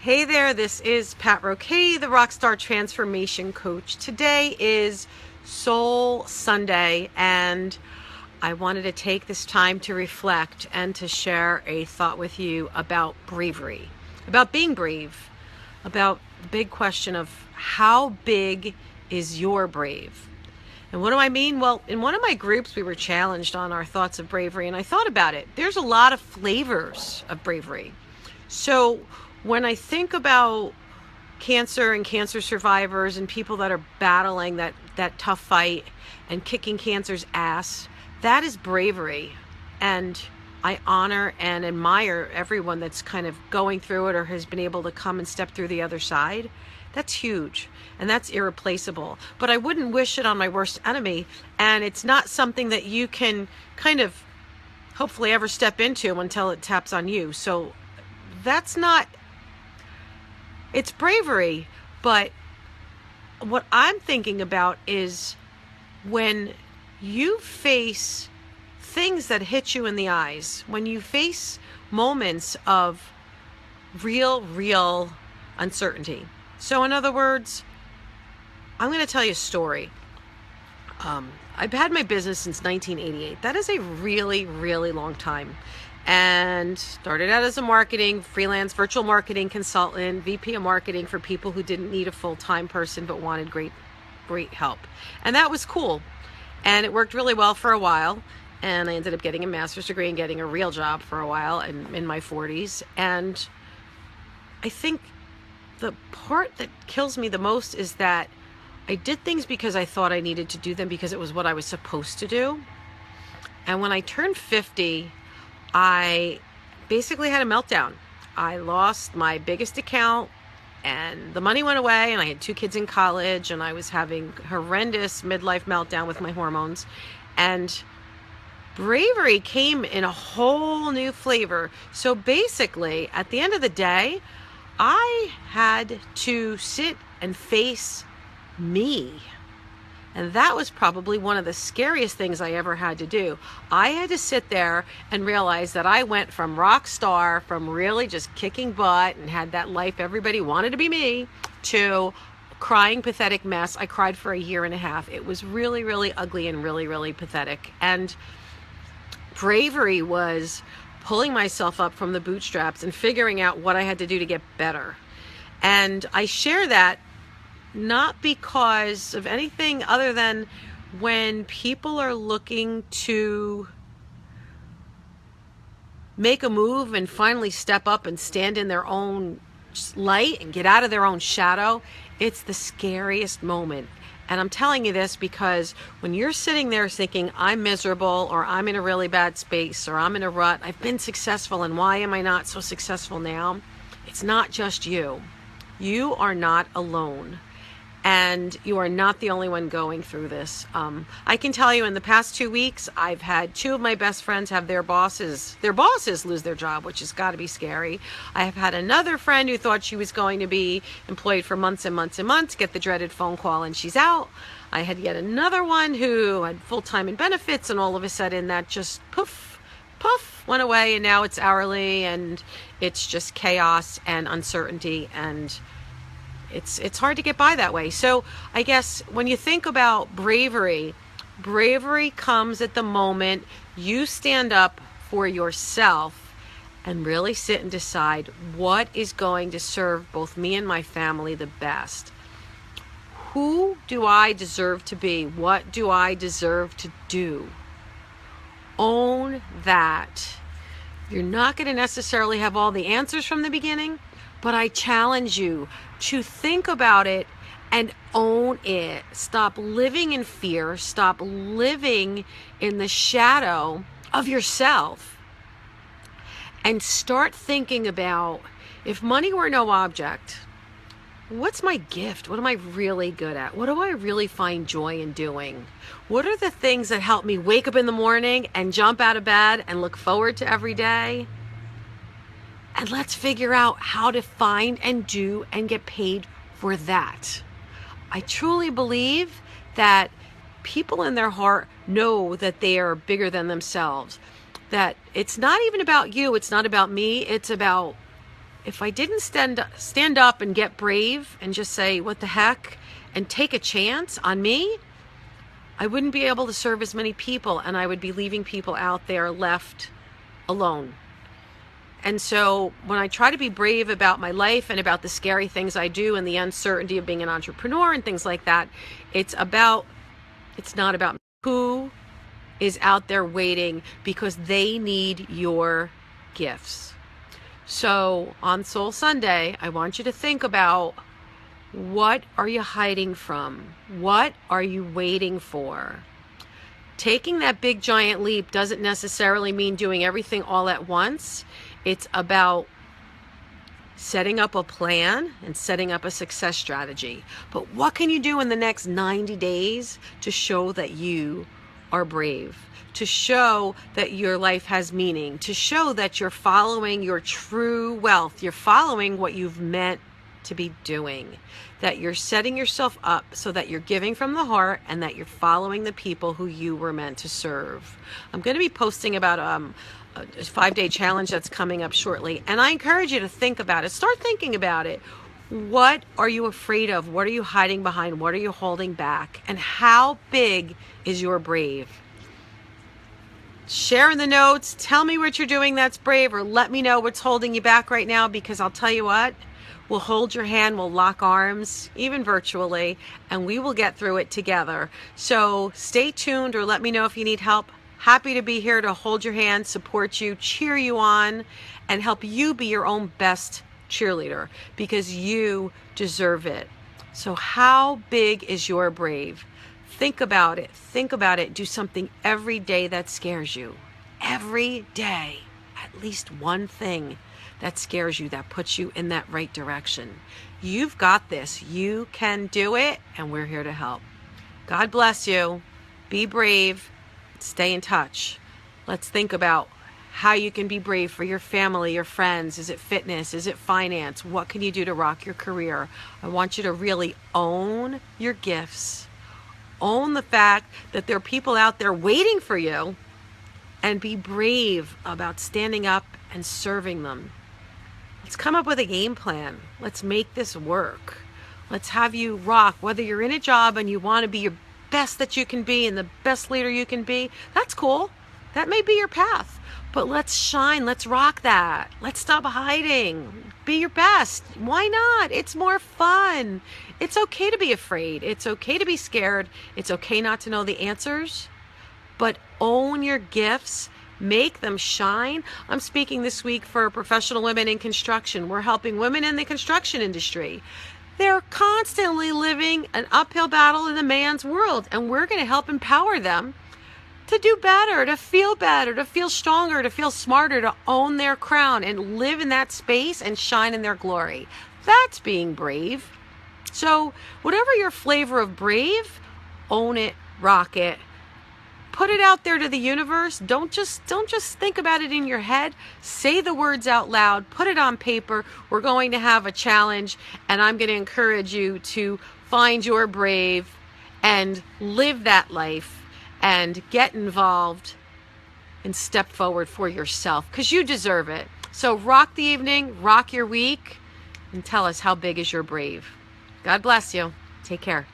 Hey there, this is Roque, the Rockstar Transformation Coach. Today is Soul Sunday, and I wanted to take this time to reflect and to share a thought with you about bravery, about being brave, about the big question of how big is your brave? And what do I mean? Well, in one of my groups, we were challenged on our thoughts of bravery, and I thought about it. There's a lot of flavors of bravery. So when I think about cancer and cancer survivors and people that are battling that tough fight and kicking cancer's ass, that is bravery. And I honor and admire everyone that's kind of going through it or has been able to come and step through the other side. That's huge and that's irreplaceable. But I wouldn't wish it on my worst enemy, and it's not something that you can kind of hopefully ever step into until it taps on you. So that's not, it's bravery, but what I'm thinking about is when you face things that hit you in the eyes, when you face moments of real uncertainty. So in other words, I'm going to tell you a story. I've had my business since 1988. That is a really long time. And started out as a freelance virtual marketing consultant, VP of marketing for people who didn't need a full-time person but wanted great help. And that was cool. And it worked really well for a while. And I ended up getting a master's degree and getting a real job for a while in my 40s. And I think the part that kills me the most is that I did things because I thought I needed to do them because it was what I was supposed to do. And when I turned 50, I basically had a meltdown. I lost my biggest account and the money went away, and I had 2 kids in college, and I was having horrendous midlife meltdown with my hormones. And bravery came in a whole new flavor. So basically, at the end of the day, I had to sit and face me. And that was probably one of the scariest things I ever had to do. I had to sit there and realize that I went from rock star, from really just kicking butt and had that life everybody wanted to be me, to crying pathetic mess. I cried for a year and a half. It was really ugly and really pathetic. And bravery was pulling myself up from the bootstraps and figuring out what I had to do to get better. And I share that not because of anything other than when people are looking to make a move and finally step up and stand in their own light and get out of their own shadow, it's the scariest moment. And I'm telling you this because when you're sitting there thinking, I'm miserable, or I'm in a really bad space, or I'm in a rut, I've been successful, and why am I not so successful now? It's not just you. You are not alone. And you are not the only one going through this. I can tell you in the past 2 weeks, I've had 2 of my best friends have their bosses lose their job, which has got to be scary. I have had another friend who thought she was going to be employed for months and months, get the dreaded phone call and she's out. I had yet another one who had full-time and benefits, and all of a sudden that just poof, went away, and now it's hourly, and it's just chaos and uncertainty, and it's hard to get by that way. So I guess when you think about bravery comes at the moment you stand up for yourself and really sit and decide what is going to serve both me and my family the best. Who do I deserve to be? What do I deserve to do? Own that. You're not going to necessarily have all the answers from the beginning, but I challenge you to think about it and own it. Stop living in fear. Stop living in the shadow of yourself. And start thinking about, if money were no object, what's my gift? What am I really good at? What do I really find joy in doing? What are the things that help me wake up in the morning and jump out of bed and look forward to every day? And let's figure out how to find and do and get paid for that. I truly believe that people in their heart know that they are bigger than themselves. That it's not even about you. It's not about me. It's about if I didn't stand up and get brave and just say, what the heck, and take a chance on me, I wouldn't be able to serve as many people, and I would be leaving people out there left alone. And so when I try to be brave about my life and about the scary things I do and the uncertainty of being an entrepreneur and things like that, it's not about who is out there waiting, because they need your gifts. So on Soul Sunday, I want you to think about, what are you hiding from? What are you waiting for? Taking that big giant leap doesn't necessarily mean doing everything all at once. It's about setting up a plan and setting up a success strategy. But what can you do in the next 90 days to show that you are brave, to show that your life has meaning, to show that you're following your true wealth, you're following what you've meant to be doing, that you're setting yourself up so that you're giving from the heart and that you're following the people who you were meant to serve. I'm going to be posting about a 5-day challenge that's coming up shortly, and I encourage you to think about it. Start thinking about it. What are you afraid of? What are you hiding behind? What are you holding back? And how big is your brave? Share in the notes. Tell me what you're doing that's brave, or let me know what's holding you back right now, because I'll tell you what, we'll hold your hand, we'll lock arms, even virtually, and we will get through it together. So stay tuned, or let me know if you need help. Happy to be here to hold your hand, support you, cheer you on, and help you be your own best cheerleader, because you deserve it. So how big is your brave? Think about it. Think about it. Do something every day that scares you. Every day. At least one thing that scares you, that puts you in that right direction. You've got this. You can do it, and we're here to help. God bless you. Be brave. Stay in touch. Let's think about how you can be brave for your family, your friends. Is it fitness? Is it finance? What can you do to rock your career? I want you to really own your gifts. Own the fact that there are people out there waiting for you, and be brave about standing up and serving them. Let's come up with a game plan. Let's make this work. Let's have you rock. Whether you're in a job and you want to be your best that you can be and the best leader you can be, that's cool. That may be your path. But let's shine. Let's rock that. Let's stop hiding. Be your best. Why not? It's more fun. It's okay to be afraid. It's okay to be scared. It's okay not to know the answers. But own your gifts. Make them shine. I'm speaking this week for professional women in construction. We're helping women in the construction industry. They're constantly living an uphill battle in a man's world, and we're going to help empower them to do better, to feel stronger, to feel smarter, to own their crown and live in that space and shine in their glory. That's being brave. So whatever your flavor of brave, own it, rock it. Put it out there to the universe. Don't just think about it in your head. Say the words out loud. Put it on paper. We're going to have a challenge, and I'm going to encourage you to find your brave and live that life and get involved and step forward for yourself, because you deserve it. So rock the evening, rock your week, and tell us how big is your brave. God bless you. Take care.